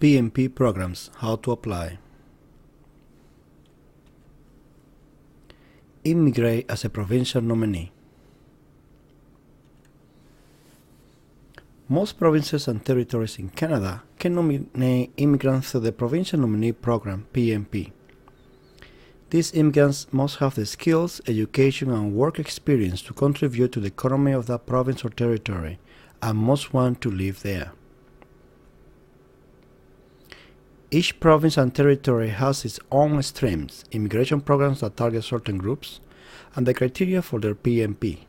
PNP programs, how to apply. Immigrate as a provincial nominee. Most provinces and territories in Canada can nominate immigrants through the Provincial Nominee Program, PNP. These immigrants must have the skills, education, and work experience to contribute to the economy of that province or territory and must want to live there. Each province and territory has its own streams, immigration programs that target certain groups, and the criteria for their PNP.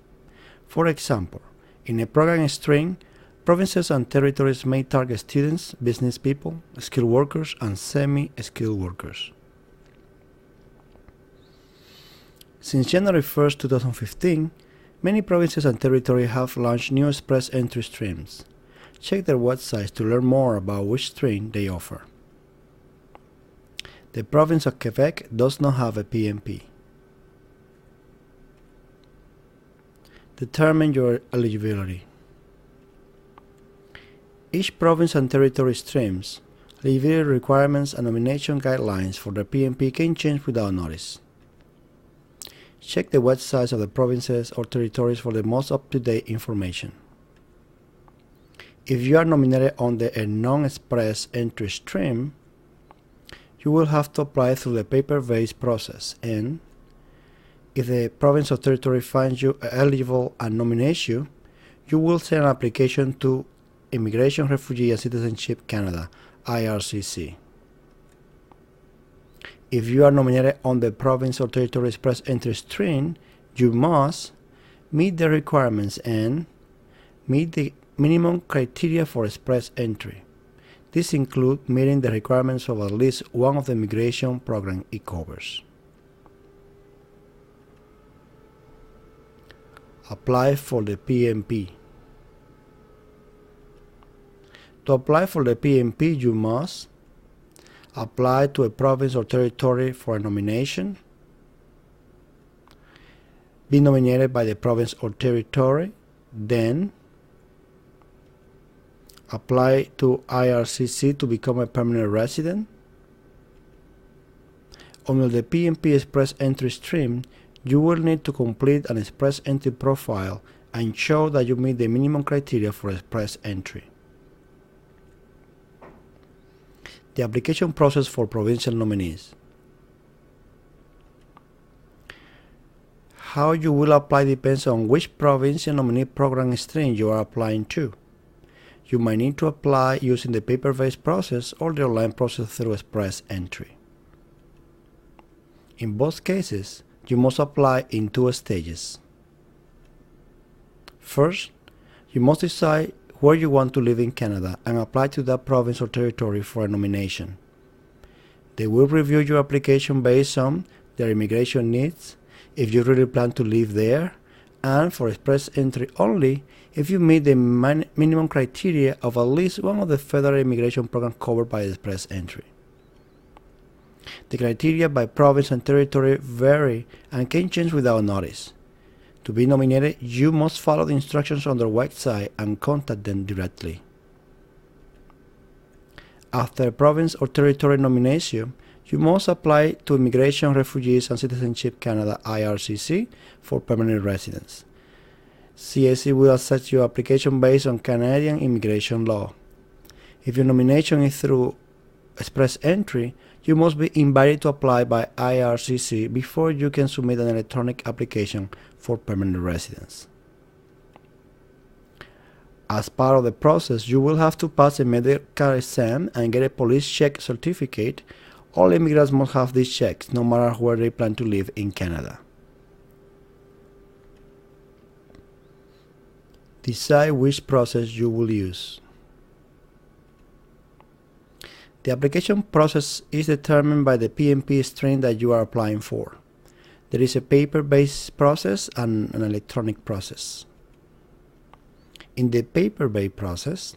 For example, in a program stream, provinces and territories may target students, business people, skilled workers, and semi-skilled workers. Since January 1, 2015, many provinces and territories have launched new express entry streams. Check their websites to learn more about which stream they offer. The province of Quebec does not have a PNP. Determine your eligibility. Each province and territory streams, eligibility requirements and nomination guidelines for the PNP can change without notice. Check the websites of the provinces or territories for the most up-to-date information. If you are nominated under a non-express entry stream, you will have to apply through the paper-based process, and if the province or territory finds you eligible and nominates you, you will send an application to Immigration, Refugee and Citizenship Canada, IRCC. If you are nominated on the province or territory express entry stream, you must meet the requirements and meet the minimum criteria for express entry. This includes meeting the requirements of at least one of the immigration program it covers. Apply for the PNP. To apply for the PNP, you must apply to a province or territory for a nomination, be nominated by the province or territory, then apply to IRCC to become a permanent resident. Under the PNP Express Entry stream, you will need to complete an Express Entry profile and show that you meet the minimum criteria for Express Entry. The application process for provincial nominees. How you will apply depends on which provincial nominee program stream you are applying to. You might need to apply using the paper-based process or the online process through Express Entry. In both cases, you must apply in two stages. First, you must decide where you want to live in Canada and apply to that province or territory for a nomination. They will review your application based on their immigration needs, if you really plan to live there, and for Express Entry only if you meet the minimum criteria of at least one of the federal immigration programs covered by Express Entry. The criteria by province and territory vary and can change without notice. To be nominated, you must follow the instructions on their website and contact them directly. After a province or territory nominates you, you must apply to Immigration, Refugees and Citizenship Canada, IRCC, for permanent residence. CAC will assess your application based on Canadian immigration law. If your nomination is through Express Entry, you must be invited to apply by IRCC before you can submit an electronic application for permanent residence. As part of the process, you will have to pass a medical exam and get a police check certificate. All immigrants must have these checks, no matter where they plan to live in Canada. Decide which process you will use. The application process is determined by the PNP stream that you are applying for. There is a paper-based process and an electronic process. In the paper-based process,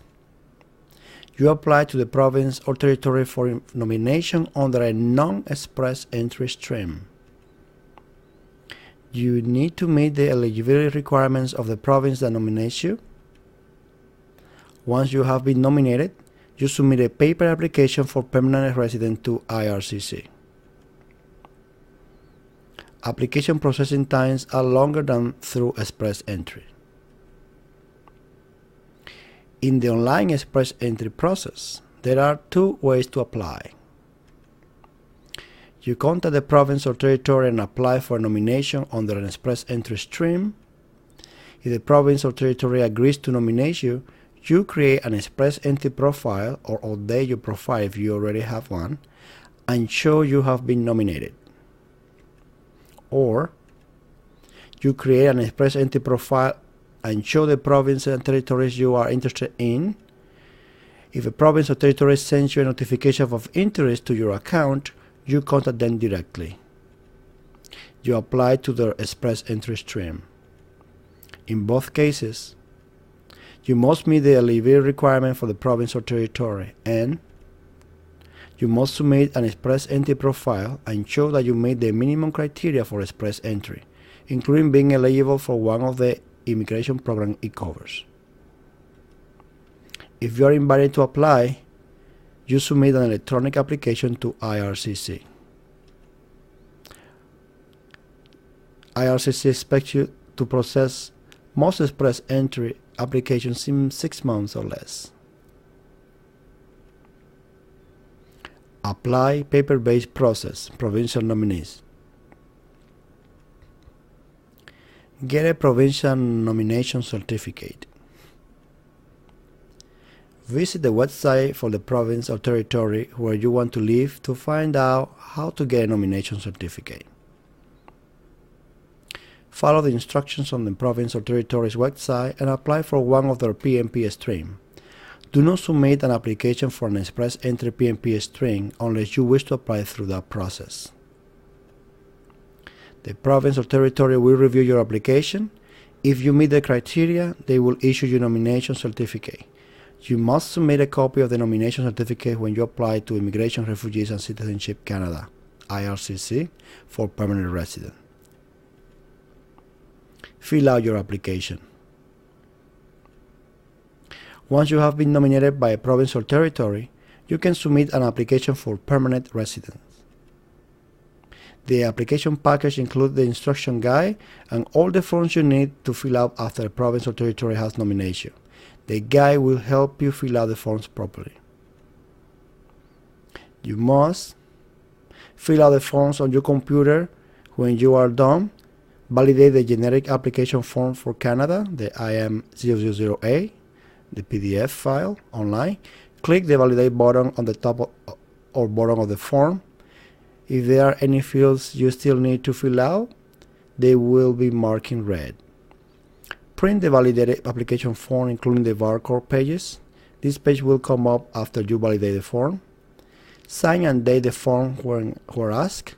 you apply to the province or territory for nomination under a non-express entry stream. You need to meet the eligibility requirements of the province that nominates you. Once you have been nominated, you submit a paper application for permanent resident to IRCC. Application processing times are longer than through express entry. In the online express entry process, there are two ways to apply. You contact the province or territory and apply for a nomination under an express entry stream. If the province or territory agrees to nominate you, you create an express entry profile or update your profile if you already have one and show you have been nominated. Or you create an express entry profile and show the province and territories you are interested in. If a province or territory sends you a notification of interest to your account, you contact them directly. You apply to their express entry stream. In both cases, you must meet the eligibility requirement for the province or territory, and you must submit an express entry profile and show that you meet the minimum criteria for express entry, including being eligible for one of the immigration program it covers. If you are invited to apply, you submit an electronic application to IRCC. IRCC expects you to process most express entry applications in 6 months or less. Apply paper-based process, provincial nominees. Get a provincial nomination certificate. Visit the website for the province or territory where you want to live to find out how to get a nomination certificate. Follow the instructions on the province or territory's website and apply for one of their PNP stream. Do not submit an application for an express entry PNP stream unless you wish to apply through that process. The province or territory will review your application. If you meet the criteria, they will issue you a nomination certificate. You must submit a copy of the nomination certificate when you apply to Immigration, Refugees and Citizenship Canada, IRCC, for permanent resident. Fill out your application. Once you have been nominated by a province or territory, you can submit an application for permanent residence. The application package includes the instruction guide and all the forms you need to fill out after a province or territory has nominated you. The guide will help you fill out the forms properly. You must fill out the forms on your computer. When you are done, validate the generic application form for Canada, the IM000A, the PDF file online. Click the validate button on the top or bottom of the form. If there are any fields you still need to fill out, they will be marked in red. Print the validated application form, including the barcode pages. This page will come up after you validate the form. Sign and date the form when asked.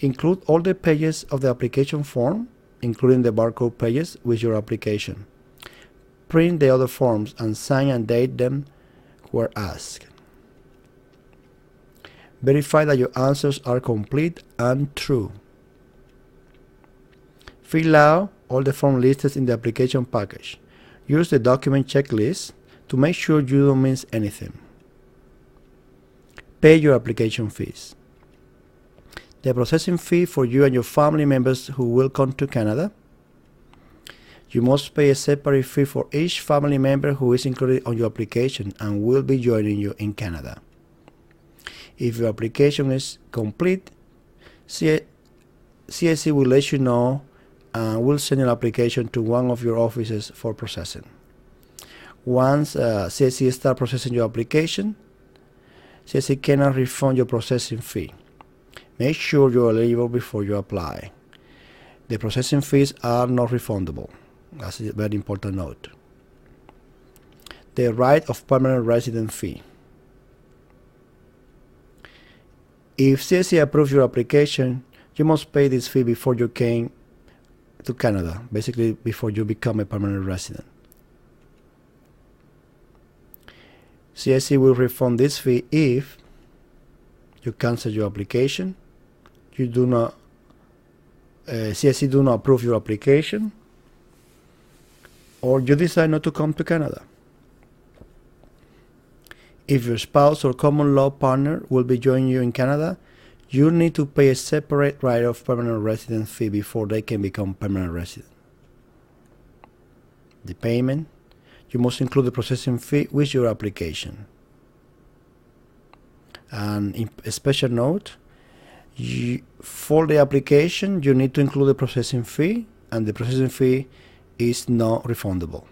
Include all the pages of the application form, including the barcode pages, with your application. Print the other forms and sign and date them where asked. Verify that your answers are complete and true. Fill out all the forms listed in the application package. Use the document checklist to make sure you don't miss anything. Pay your application fees. The processing fee for you and your family members who will come to Canada. You must pay a separate fee for each family member who is included on your application and will be joining you in Canada. If your application is complete, CIC will let you know and will send an application to one of your offices for processing. Once CIC starts processing your application, CIC cannot refund your processing fee. Make sure you are eligible before you apply. The processing fees are not refundable. That's a very important note. The right of permanent resident fee. If CIC approves your application, you must pay this fee before you came to Canada, basically before you become a permanent resident. CIC will refund this fee if you cancel your application, you do not, CIC do not approve your application, or you decide not to come to Canada. If your spouse or common law partner will be joining you in Canada, you need to pay a separate right of permanent residence fee before they can become permanent resident. The payment, you must include the processing fee with your application. And in a special note, for the application, you need to include the processing fee, and the processing fee is not refundable.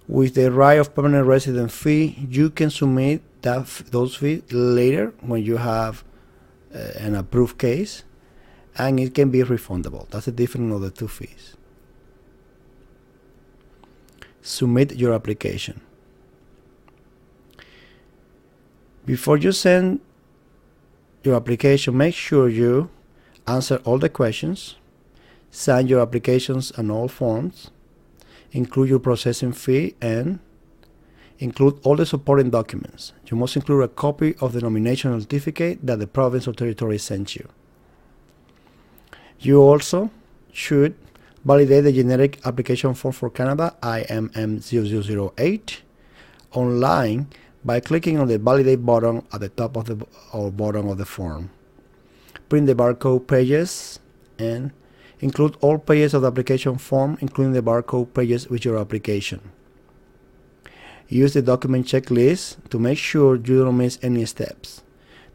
With the right of permanent resident fee, you can submit those fees later when you have an approved case, and it can be refundable. That's the difference of the two fees. Submit your application. Before you send your application, make sure you answer all the questions, sign your applications and all forms, include your processing fee, and include all the supporting documents. You must include a copy of the nomination certificate that the province or territory sent you. You also should validate the generic application form for Canada, IMM0008, online by clicking on the Validate button at the top of the bottom of the form. Print the barcode pages and include all pages of the application form, including the barcode pages with your application. Use the document checklist to make sure you don't miss any steps.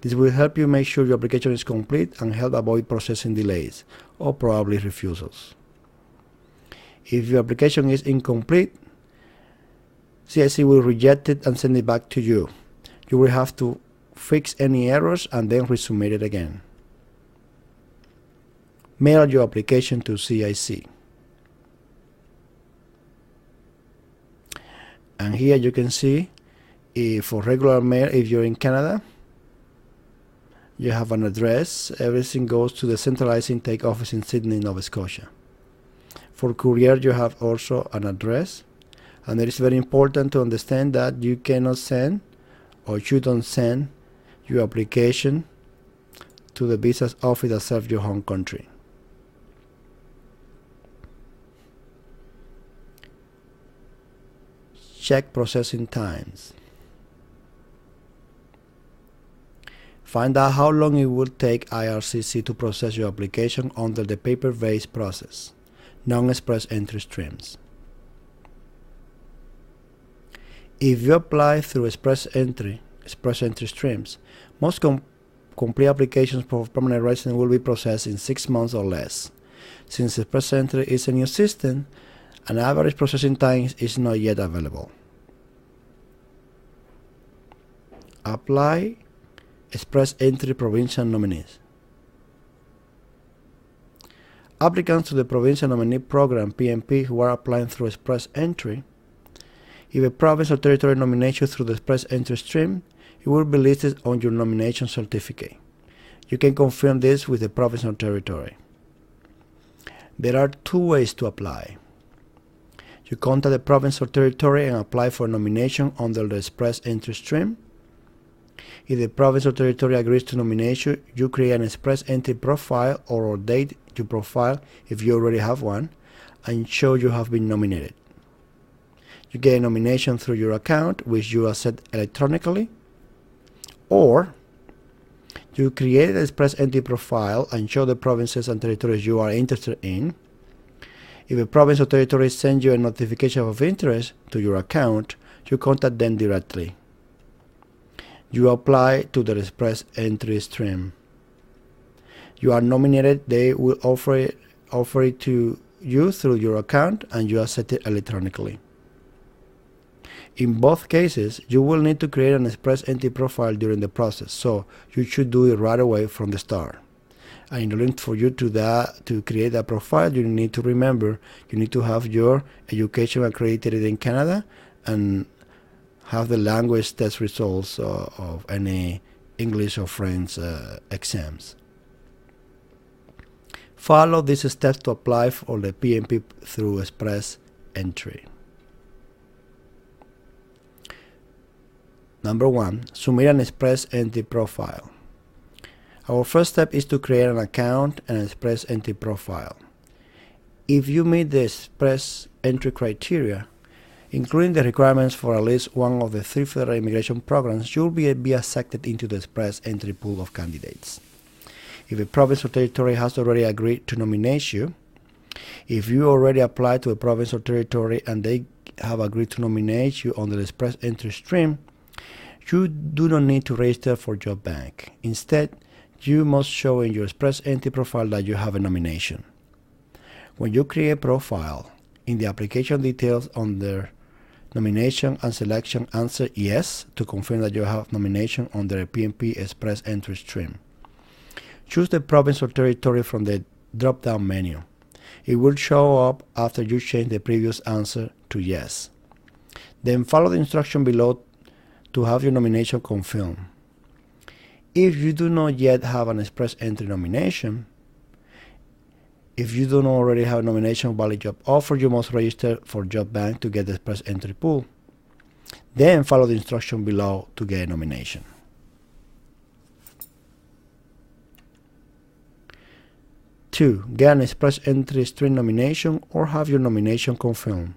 This will help you make sure your application is complete and help avoid processing delays or probably refusals. If your application is incomplete, CIC will reject it and send it back to you. You will have to fix any errors and then resubmit it again. Mail your application to CIC. And here you can see, for regular mail, if you're in Canada, you have an address. Everything goes to the centralized intake office in Sydney, Nova Scotia. For courier, you have also an address. And it is very important to understand that you cannot send, or you don't send, your application to the visa office that serves your home country. Check processing times. Find out how long it will take IRCC to process your application under the paper-based process, non-express entry streams. If you apply through express entry streams, most complete applications for permanent residence will be processed in 6 months or less. Since express entry is a new system, an average processing time is not yet available. Apply express entry provincial nominees. Applicants to the Provincial Nominee Program (PNP) who are applying through express entry, if a province or territory nominates you through the express entry stream, it will be listed on your nomination certificate. You can confirm this with the province or territory. There are two ways to apply. You contact the province or territory and apply for a nomination under the express entry stream. If the province or territory agrees to nominate you, you create an express entry profile or update your profile if you already have one and show you have been nominated. You get a nomination through your account, which you accept electronically, or you create an express entry profile and show the provinces and territories you are interested in. If a province or territory sends you a notification of interest to your account, you contact them directly. You apply to the express entry stream. You are nominated, they will offer it to you through your account and you accept it electronically. In both cases, you will need to create an express entry profile during the process, so you should do it right away from the start. And in order for you to create that profile, you need to remember you need to have your education accredited in Canada and have the language test results of any English or French exams. Follow these steps to apply for the PNP through express entry. Number 1, submit an express entry profile. Our first step is to create an account and express entry profile. If you meet the express entry criteria, Including the requirements for at least one of the 3 federal immigration programs, you will be accepted into the express entry pool of candidates. If a province or territory has already agreed to nominate you, if you already applied to a province or territory and they have agreed to nominate you on the express entry stream, you do not need to register for Job Bank. Instead, you must show in your express entry profile that you have a nomination. When you create a profile, in the application details under nomination and selection, answer yes to confirm that you have nomination under a PNP express entry stream. Choose the province or territory from the drop-down menu. It will show up after you change the previous answer to yes. Then follow the instruction below to have your nomination confirmed. If you do not yet have an express entry nomination, if you do not already have a nomination valid job offer, you must register for Job Bank to get the express entry pool. Then follow the instruction below to get a nomination. Two, get an express entry stream nomination or have your nomination confirmed.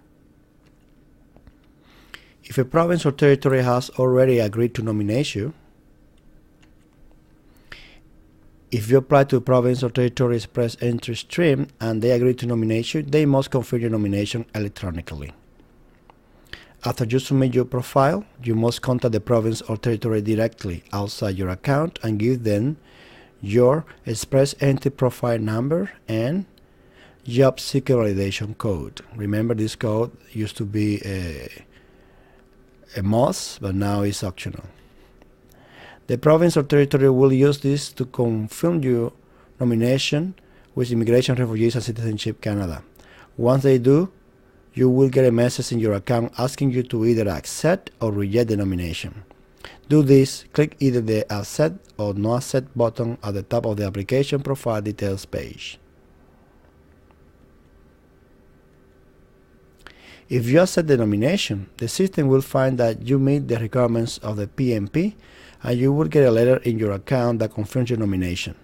If a province or territory has already agreed to nominate you, if you apply to a province or territory express entry stream and they agree to nominate you, they must confirm your nomination electronically. After you submit your profile, you must contact the province or territory directly outside your account and give them your express entry profile number and job seeker validation code. Remember, this code used to be a must, but now it's optional. The province or territory will use this to confirm your nomination with Immigration, Refugees and Citizenship Canada. Once they do, you will get a message in your account asking you to either accept or reject the nomination. Do this, click either the Accept or No Accept button at the top of the application profile details page. If you accept the nomination, the system will find that you meet the requirements of the PNP and you will get a letter in your account that confirms your nomination.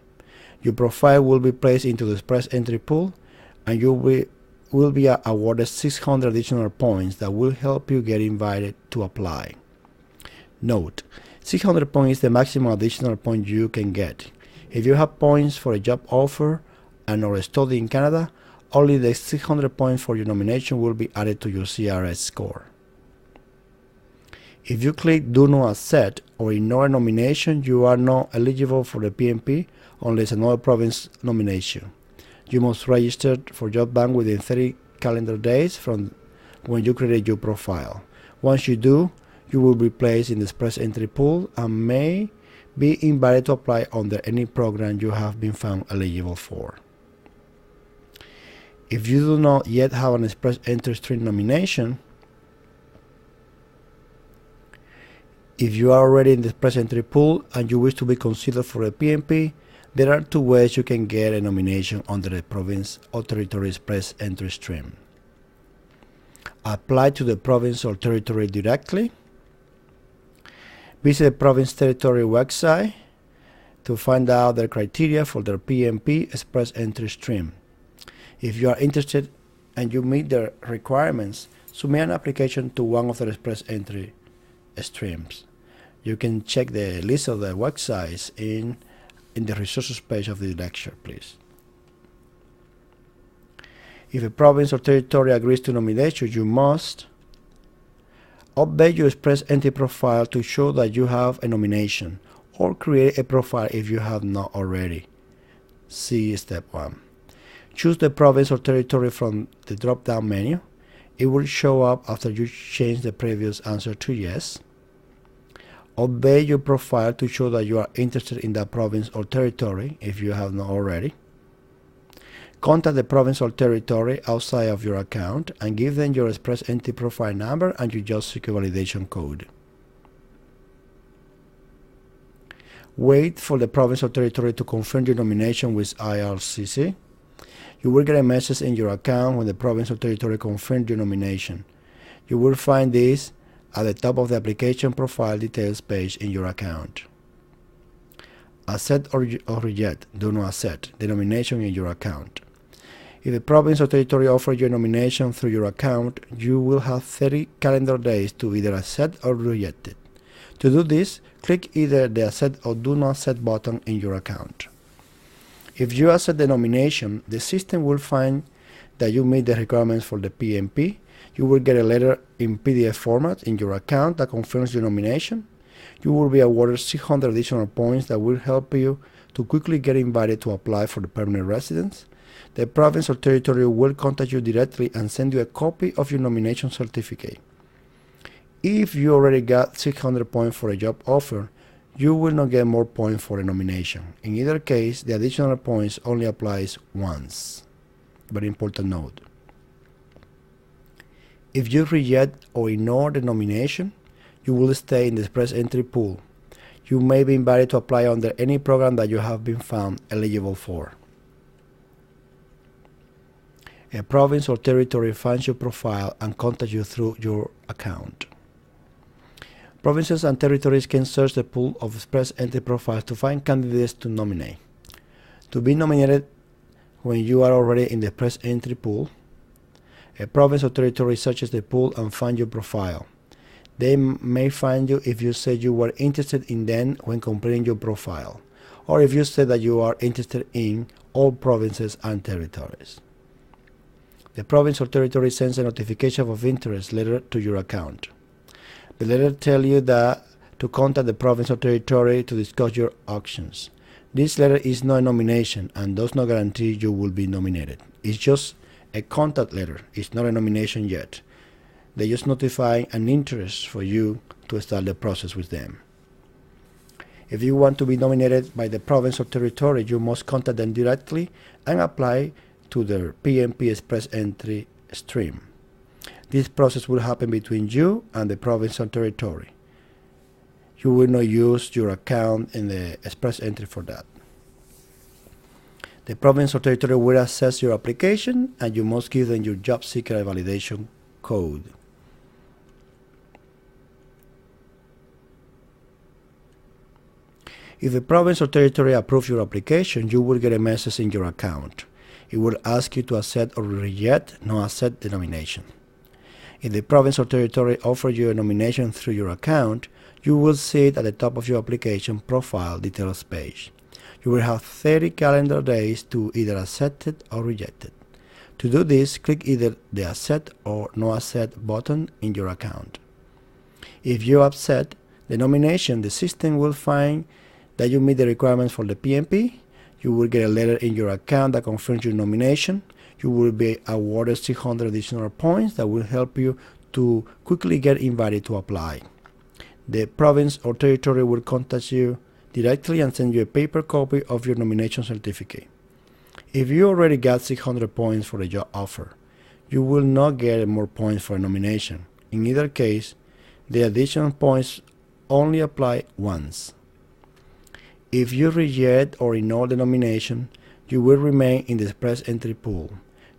Your profile will be placed into the express entry pool and you will be awarded 600 additional points that will help you get invited to apply. Note, 600 points is the maximum additional point you can get. If you have points for a job offer and or a study in Canada, only the 600 points for your nomination will be added to your CRS score. If you click Do Not Accept or ignore a nomination, you are not eligible for the PNP unless another province nominates you. You must register for Job Bank within 30 calendar days from when you create your profile. Once you do, you will be placed in the express entry pool and may be invited to apply under any program you have been found eligible for. If you do not yet have an express entry stream nomination, if you are already in the express entry pool and you wish to be considered for a PNP, there are 2 ways you can get a nomination under the province or territory express entry stream. Apply to the province or territory directly. Visit the province territory website to find out their criteria for their PNP express entry stream. If you are interested and you meet the requirements, submit an application to one of the express entry streams. You can check the list of the websites in the resources page of the lecture, please. If a province or territory agrees to nominate you, you must update your express entry profile to show that you have a nomination, or create a profile if you have not already. See step 1. Choose the province or territory from the drop-down menu. It will show up after you change the previous answer to yes. Update your profile to show that you are interested in that province or territory if you have not already. Contact the province or territory outside of your account and give them your express entry profile number and your job seeker validation code. Wait for the province or territory to confirm your nomination with IRCC. You will get a message in your account when the province or territory confirms your nomination. You will find this at the top of the application profile details page in your account. Accept or reject, do not accept the nomination in your account. If the province or territory offers you a nomination through your account, you will have 30 calendar days to either accept or reject it. To do this, click either the Accept or Do Not Accept button in your account. If you accept the nomination, the system will find that you meet the requirements for the PNP. You will get a letter in PDF format in your account that confirms your nomination. You will be awarded 600 additional points that will help you to quickly get invited to apply for the permanent residence. The province or territory will contact you directly and send you a copy of your nomination certificate. If you already got 600 points for a job offer, you will not get more points for a nomination. In either case, the additional points only applies once. Very important note. If you reject or ignore the nomination, you will stay in the express entry pool. You may be invited to apply under any program that you have been found eligible for. A province or territory finds your profile and contacts you through your account. Provinces and territories can search the pool of express entry profiles to find candidates to nominate. To be nominated when you are already in the express entry pool, a province or territory searches the pool and finds your profile. They may find you if you said you were interested in them when completing your profile, or if you said that you are interested in all provinces and territories. The province or territory sends a notification of interest letter to your account. The letter tells you that to contact the province or territory to discuss your options. This letter is not a nomination and does not guarantee you will be nominated. It's just a contact letter. It's not a nomination yet. They just notify an interest for you to start the process with them. If you want to be nominated by the province or territory, you must contact them directly and apply to their PNP Express Entry stream. This process will happen between you and the province or territory. You will not use your account in the Express Entry for that. The province or territory will assess your application and you must give them your job seeker validation code. If the province or territory approves your application, you will get a message in your account. It will ask you to accept or reject, not accept the nomination. If the province or territory offers you a nomination through your account, you will see it at the top of your application profile details page. You will have 30 calendar days to either accept it or reject it. To do this, click either the Accept or No Accept button in your account. If you accept the nomination, the system will find that you meet the requirements for the PNP. You will get a letter in your account that confirms your nomination. You will be awarded 600 additional points that will help you to quickly get invited to apply. The province or territory will contact you directly and send you a paper copy of your nomination certificate. If you already got 600 points for a job offer, you will not get more points for a nomination. In either case, the additional points only apply once. If you reject or ignore the nomination, you will remain in the express entry pool.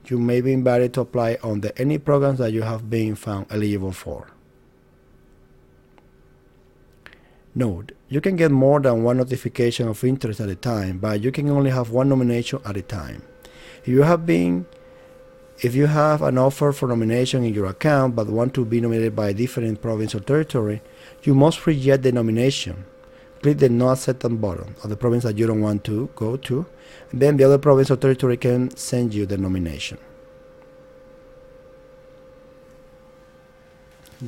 You may be invited to apply under any programs that you have been found eligible for. Note, you can get more than one notification of interest at a time, but you can only have one nomination at a time. If you have an offer for nomination in your account but want to be nominated by a different province or territory, you must reject the nomination. Click the Not Accept button of the province that you don't want to go to, and then the other province or territory can send you the nomination.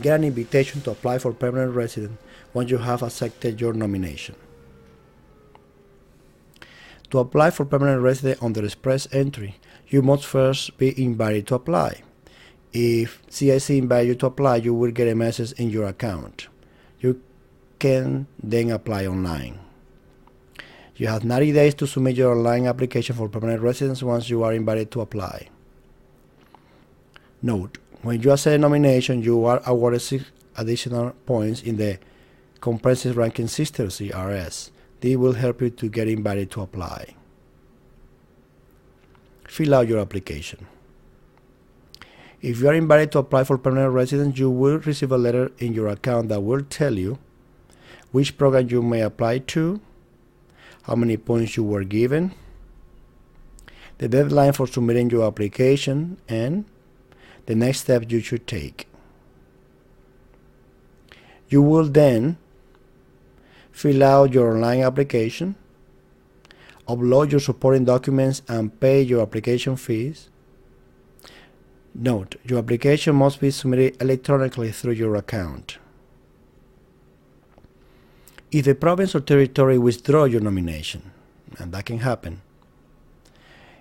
Get an invitation to apply for permanent residence once you have accepted your nomination. To apply for permanent residence under express entry, you must first be invited to apply. If CIC invites you to apply, you will get a message in your account. You can then apply online. You have 90 days to submit your online application for permanent residence once you are invited to apply. Note, when you accept a nomination, you are awarded 6 additional points in the Comprehensive Ranking System, CRS. This will help you to get invited to apply. Fill out your application. If you are invited to apply for permanent residence, you will receive a letter in your account that will tell you which program you may apply to, how many points you were given, the deadline for submitting your application, and the next step you should take. You will then fill out your online application, upload your supporting documents, and pay your application fees. Note, your application must be submitted electronically through your account. If the province or territory withdraw your nomination, and that can happen,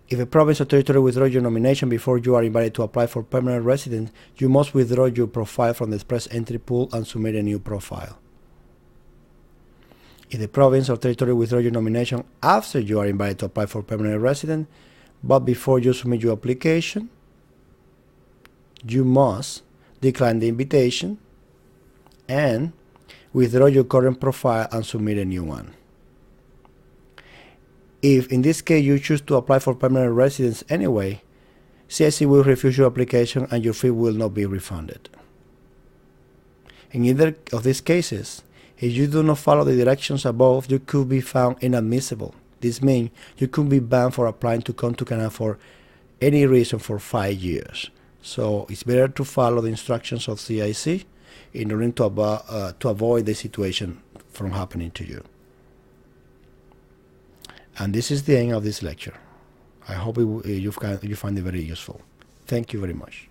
if a province or territory withdraws your nomination before you are invited to apply for permanent residence, you must withdraw your profile from the express entry pool and submit a new profile. If the province or territory withdraws your nomination after you are invited to apply for permanent residence, but before you submit your application, you must decline the invitation and withdraw your current profile and submit a new one. If in this case you choose to apply for permanent residence anyway, CIC will refuse your application and your fee will not be refunded. In either of these cases, if you do not follow the directions above, you could be found inadmissible. This means you could be banned for applying to come to Canada for any reason for 5 years. So it's better to follow the instructions of CIC in order to avoid the situation from happening to you. And this is the end of this lecture. I hope you find it very useful. Thank you very much.